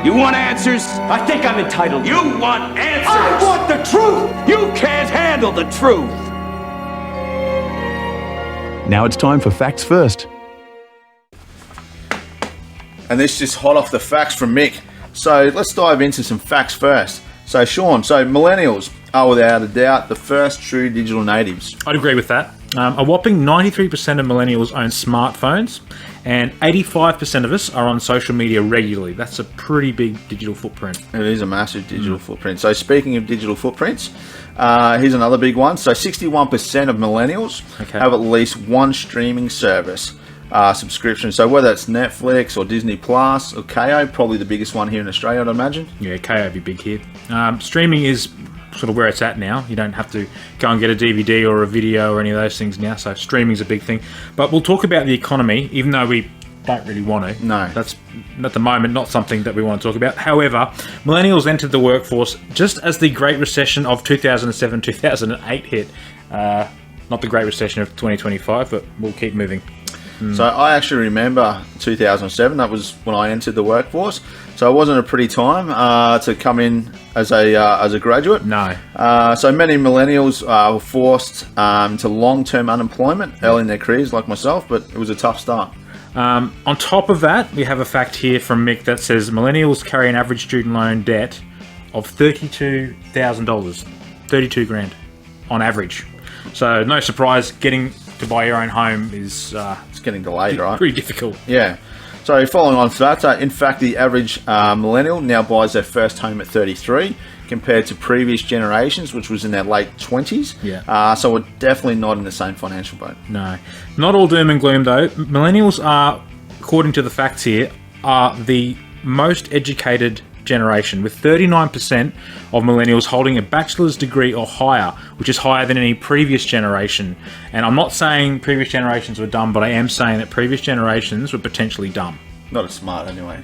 You want answers? I think I'm entitled. You want answers? I want the truth! You can't handle the truth! Now it's time for Facts First. And this is just hot off the facts from Mick. So let's dive into some facts first. So Sean, millennials are without a doubt the first true digital natives. I'd agree with that. A whopping 93% of millennials own smartphones, and 85% of us are on social media regularly. That's a pretty big digital footprint. It is a massive digital footprint. So speaking of digital footprints, here's another big one. So 61% of millennials have at least one streaming service subscription. So whether it's Netflix or Disney Plus or KO, probably the biggest one here in Australia, I'd imagine. Yeah, KO would be big here. Streaming is sort of where it's at now. You don't have to go and get a DVD or a video or any of those things now. So streaming's a big thing. But we'll talk about the economy, even though we don't really want to. No. That's, at the moment, not something that we want to talk about. However, millennials entered the workforce just as the Great Recession of 2007-2008 hit. Not the Great Recession of 2025, but we'll keep moving. So I actually remember 2007. That was when I entered the workforce. So it wasn't a pretty time to come in as a graduate. No. So many millennials were forced to long-term unemployment early in their careers, like myself. But it was a tough start. On top of that, we have a fact here from Mick that says millennials carry an average student loan debt of $32,000, 32 grand on average. So no surprise, getting to buy your own home is It's getting delayed, right? pretty difficult. Yeah. So following on from that, in fact, the average millennial now buys their first home at 33, compared to previous generations, which was in their late 20s. Yeah. So we're definitely not in the same financial boat. No. Not all doom and gloom, though. Millennials are, according to the facts here, are the most educated generation, with 39% of millennials holding a bachelor's degree or higher, which is higher than any previous generation. And I'm not saying previous generations were dumb, but I am saying that previous generations were potentially dumb. Not as smart, anyway.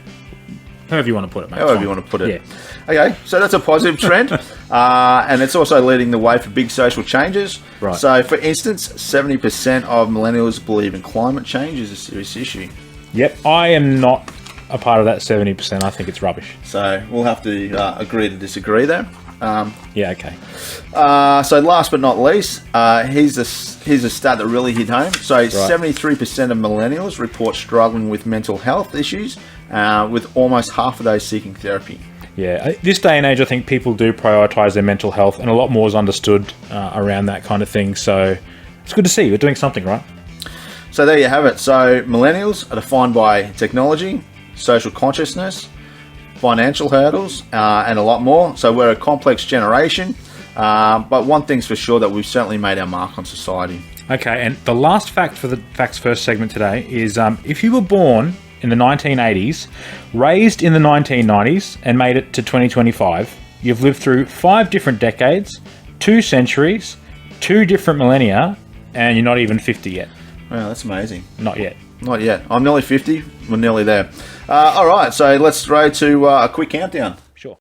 However you want to put it, mate. However you want to put it. Yeah. Okay, so that's a positive trend. And it's also leading the way for big social changes. Right. So, for instance, 70% of millennials believe in climate change is a serious issue. Yep. I am not a part of that 70%. I think it's rubbish. So we'll have to agree to disagree there. Yeah, okay. So last but not least, here's a stat that really hit home. So 73% of millennials report struggling with mental health issues, with almost half of those seeking therapy. Yeah, this day and age, I think people do prioritise their mental health, and a lot more is understood around that kind of thing. So it's good to see we're doing something, right? So there you have it. So millennials are defined by technology, social consciousness, financial hurdles, and a lot more. So we're a complex generation, but one thing's for sure, that we've certainly made our mark on society. Okay, and the last fact for the Facts First segment today is if you were born in the 1980s, raised in the 1990s, and made it to 2025, you've lived through 5 different decades, 2 centuries, 2 different millennia, and you're not even 50 yet. Wow, that's amazing. Not yet. Not yet. I'm nearly 50. We're nearly there. All right, so let's throw to a quick countdown.